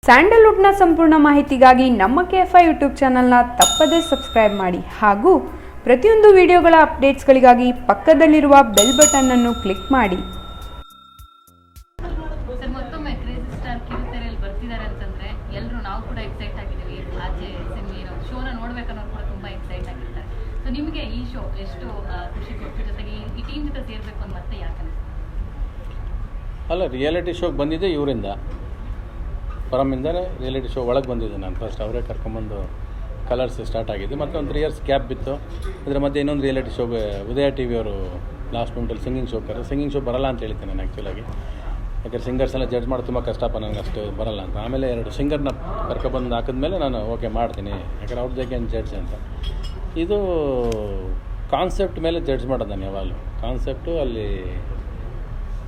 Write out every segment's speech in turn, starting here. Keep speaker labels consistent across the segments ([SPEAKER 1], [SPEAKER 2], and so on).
[SPEAKER 1] ಸ್ಯಾಂಡಲ್ವುಡ್ನ ಸಂಪೂರ್ಣ ಮಾಹಿತಿಗಾಗಿ ನಮ್ಮ KFI ಯೂಟ್ಯೂಬ್ ಚಾನಲ್ನ ತಪ್ಪದೇ ಸಬ್ಸ್ಕ್ರೈಬ್ ಮಾಡಿ ಹಾಗೂ ಪ್ರತಿಯೊಂದು ವಿಡಿಯೋಗಳ ಅಪ್ಡೇಟ್ಸ್ಗಳಿಗಾಗಿ ಪಕ್ಕದಲ್ಲಿರುವ ಬೆಲ್ ಬಟನ್ ಅನ್ನು ಕ್ಲಿಕ್ ಮಾಡಿ.
[SPEAKER 2] ಸರ್, ಮತ್ತೊಮ್ಮೆ ಕ್ರೇಜಿ ಸ್ಟಾರ್ ಕಿರುತೆರೆಯಲ್ಲಿ ಬರ್ತಿದ್ದಾರೆ ಅಂತಂದ್ರೆ ಎಲ್ಲರೂ ನಾವು ಕೂಡ ಎಕ್ಸೈಟ್ ಆಗಿದ್ದೀವಿ. ಆಚೆ ಸಿನಿಮಾ ಶೋನ ನೋಡ್ಬೇಕನ್ನೋರು ಕೂಡ ತುಂಬಾ ಎಕ್ಸೈಟ್ ಆಗಿರ್ತಾರೆ. ಸೊ ನಿಮಗೆ ಈ ಶೋ ಎಷ್ಟು ಖುಷಿ ಕೊಟ್ಟು, ಜೊತೆಗೆ ಈ ಟೀಮ್ ಜೊತೆ ಸೇರ್ಬೇಕು ಅಂತ ಮತ್ತೆ ಯಾಕೆ ಅನಿಸ್ತು?
[SPEAKER 3] ಅಲ್ಲ, ರಿಯಾಲಿಟಿ ಶೋಗೆ ಬಂದಿದ್ದೆ ಇವರಿಂದ, ಪರಮಿಂದನೇ ರಿಯಾಲಿಟಿ ಶೋ ಒಳಗೆ ಬಂದಿದ್ದೆ ನಾನು. ಫಸ್ಟ್ ಅವರೇ ಕರ್ಕೊಂಬಂದು ಕಲರ್ಸ್ ಸ್ಟಾರ್ಟ್ ಆಗಿದ್ದು, ಮತ್ತು ಒಂದು 3 ಇಯರ್ಸ್ ಗ್ಯಾಪ್ ಬಿತ್ತು. ಇದರ ಮಧ್ಯೆ ಇನ್ನೊಂದು ರಿಯಾಲಿಟಿ ಶೋಗೆ ಉದಯ TV ಅವರು ಲಾಸ್ಟ್ ಮೂಮೆಂಟಲ್ಲಿ ಸಿಂಗಿಂಗ್ ಶೋ ಬರಲ್ಲ ಅಂತ ಹೇಳ್ತೀನಿ ನಾನು ಆ್ಯಕ್ಚುಲಾಗಿ. ಯಾಕಂದರೆ ಸಿಂಗರ್ಸ್ ಎಲ್ಲ ಜಡ್ಜ್ ಮಾಡಿ ತುಂಬ ಕಷ್ಟಪ್ಪ, ನನಗೆ ಅಷ್ಟು ಬರಲ್ಲ ಅಂತ. ಆಮೇಲೆ 2 ಸಿಂಗರ್ನ ಕರ್ಕೊಬಂದು ಹಾಕಿದ್ಮೇಲೆ ನಾನು ಓಕೆ ಮಾಡ್ತೀನಿ, ಯಾಕಂದರೆ ಅವ್ರ ಜೊತೆ ಜಡ್ಜ್ ಅಂತ. ಇದು ಕಾನ್ಸೆಪ್ಟ್ ಮೇಲೆ ಜಡ್ಜ್ ಮಾಡೋದು ನಾನು ಯಾವಾಗಲೂ. ಕಾನ್ಸೆಪ್ಟು ಅಲ್ಲಿ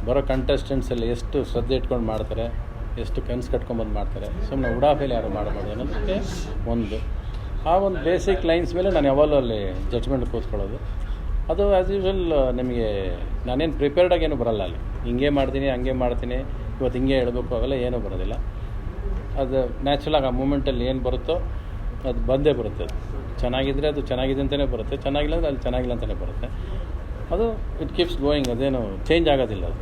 [SPEAKER 3] ಬರೋ ಕಂಟೆಸ್ಟೆಂಟ್ಸಲ್ಲಿ ಎಷ್ಟು ಶ್ರದ್ಧೆ ಇಟ್ಕೊಂಡು ಮಾಡ್ತಾರೆ, ಎಷ್ಟು ಕನಸು ಕಟ್ಕೊಂಬಂದು ಮಾಡ್ತಾರೆ, ಸುಮ್ಮನೆ ಉಡಾಫೆಯಲ್ಲಿ ಯಾರು ಮಾಡಬಾರ್ದು ಅನ್ನೋದಕ್ಕೆ ಆ ಒಂದು ಬೇಸಿಕ್ ಲೈನ್ಸ್ ಮೇಲೆ ನಾನು ಯಾವಾಗಲೂ ಅಲ್ಲಿ ಜಡ್ಜ್ಮೆಂಟ್ ಕೂತ್ಕೊಳ್ಳೋದು. ಅದು ಆ್ಯಸ್ ಯೂಶ್ವಲ್ ನಿಮಗೆ ನಾನೇನು ಪ್ರಿಪೇರ್ಡಾಗಿ ಏನೂ ಬರೋಲ್ಲ ಅಲ್ಲಿ. ಹಿಂಗೆ ಮಾಡ್ತೀನಿ, ಹಂಗೆ ಮಾಡ್ತೀನಿ, ಇವತ್ತು ಹಿಂಗೆ ಹೇಳಬೇಕು, ಅವೆಲ್ಲ ಏನೂ ಬರೋದಿಲ್ಲ. ಅದು ನ್ಯಾಚುರಲಾಗಿ ಆ ಮೂಮೆಂಟಲ್ಲಿ ಏನು ಬರುತ್ತೋ ಅದು ಬಂದೇ ಬರುತ್ತೆ. ಅದು ಚೆನ್ನಾಗಿದ್ದರೆ ಅದು ಚೆನ್ನಾಗಿದೆ ಅಂತಲೇ ಬರುತ್ತೆ, ಚೆನ್ನಾಗಿಲ್ಲ ಅಂದರೆ ಅದು ಚೆನ್ನಾಗಿಲ್ಲ ಅಂತಲೇ ಬರುತ್ತೆ. ಅದು ಇಟ್ ಕೀಪ್ಸ್ ಗೋಯಿಂಗ್, ಅದೇನು ಚೇಂಜ್ ಆಗೋದಿಲ್ಲ. ಅದು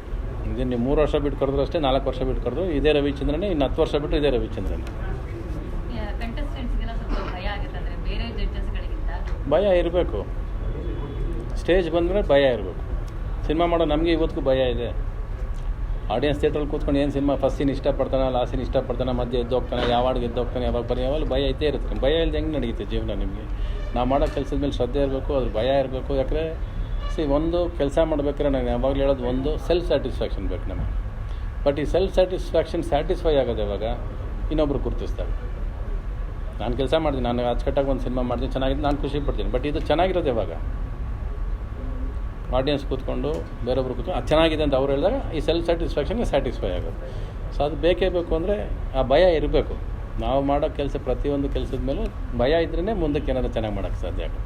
[SPEAKER 3] ಇದು ನೀವು 3 ವರ್ಷ ಬಿಟ್ಟು ಕರೆದ್ರು ಅಷ್ಟೇ, 4 ವರ್ಷ ಬಿಟ್ಟು ಕರೆದ್ರು ಇದೇ ರವಿಚಂದ್ರನೇ, ಇನ್ನು 10 ವರ್ಷ ಬಿಟ್ಟು ಇದೇ ರವಿಚಂದ್ರನೇ.
[SPEAKER 2] ಕಂಟೆಸ್ಟೆಂಟ್ಸ್ಗೆಲ್ಲ ಸ್ವಲ್ಪ ಭಯ ಆಗುತ್ತೆ ಅಂದರೆ ಬೇರೆ ಜಡ್ಜಸ್ಗಳಿಗಿಂತ?
[SPEAKER 3] ಭಯ ಇರಬೇಕು, ಸ್ಟೇಜ್ ಬಂದರೆ ಭಯ ಇರಬೇಕು. ಸಿನಿಮಾ ಮಾಡೋ ನಮಗೆ ಇವತ್ತಿಗೂ ಭಯ ಇದೆ. ಆಡಿಯನ್ಸ್ ಥಿಯೇಟ್ರಲ್ಲಿ ಕೂತ್ಕೊಂಡು ಏನು ಸಿನಿಮಾ ಫಸ್ಟ್ ಸೀನ್ ಇಷ್ಟಪಡ್ತಾನೆ, ಲಾಸ್ಟ್ ಸೀನ್ ಇಷ್ಟಪಡ್ತಾನೆ, ಮಧ್ಯೆ ಎದ್ದೋಗ್ತಾನೆ, ಯಾವಾಗ ಎದ್ದೋಗ್ತಾನೆ, ಯಾವಾಗ ಬರೀ ಯಾವಾಗ ಭಯ ಇದ್ದೇ ಇರುತ್ತೆ. ಭಯ ಇಲ್ಲದೆ ಹೆಂಗೆ ನಡೀತೆ ಜೀವನ? ನಿಮಗೆ ನಾವು ಮಾಡೋ ಕೆಲಸದ ಮೇಲೆ ಶ್ರದ್ಧೆ ಇರಬೇಕು, ಅದ್ರ ಭಯ ಇರಬೇಕು. ಯಾಕಂದರೆ ಒಂದು ಕೆಲಸ ಮಾಡ್ಬೇಕಾದ್ರೆ ನಾನು ಯಾವಾಗಲೂ ಹೇಳೋದು, ಒಂದು ಸೆಲ್ಫ್ ಸ್ಯಾಟಿಸ್ಫ್ಯಾಕ್ಷನ್ ಬೇಕು ನಮಗೆ. ಬಟ್ ಈ ಸೆಲ್ಫ್ ಸ್ಯಾಟಿಸ್ಫೈ ಆಗೋದು ಯಾವಾಗ ಇನ್ನೊಬ್ರು ಗುರುತಿಸ್ತಾರೆ. ನಾನು ಕೆಲಸ ಮಾಡ್ತೀನಿ, ನಾನು ಅಚ್ಚುಕಟ್ಟಾಗಿ ಒಂದು ಸಿನಿಮಾ ಮಾಡ್ತೀನಿ, ಚೆನ್ನಾಗಿದೆ, ನಾನು ಖುಷಿ ಪಡ್ತೀನಿ. ಬಟ್ ಇದು ಚೆನ್ನಾಗಿರೋದು ಯಾವಾಗ ಆಡಿಯನ್ಸ್ ಕೂತ್ಕೊಂಡು ಬೇರೊಬ್ರು ಕೂತ್ಕೊಂಡು ಅದು ಚೆನ್ನಾಗಿದೆ ಅಂತ ಅವ್ರು ಹೇಳಿದಾಗ ಈ ಸೆಲ್ಫ್ ಸ್ಯಾಟಿಸ್ಫ್ಯಾಕ್ಷನ್ಗೆ ಸ್ಯಾಟಿಸ್ಫೈ ಆಗೋದು. ಸೊ ಅದು ಬೇಕೇ ಬೇಕು. ಅಂದರೆ ಆ ಭಯ ಇರಬೇಕು. ನಾವು ಮಾಡೋ ಕೆಲಸ, ಪ್ರತಿಯೊಂದು ಕೆಲಸದ ಮೇಲೂ ಭಯ ಇದ್ರೇ ಮುಂದಕ್ಕೆ ಏನಾದರೂ ಚೆನ್ನಾಗಿ ಮಾಡೋಕ್ಕೆ ಸಾಧ್ಯ ಆಗುತ್ತೆ.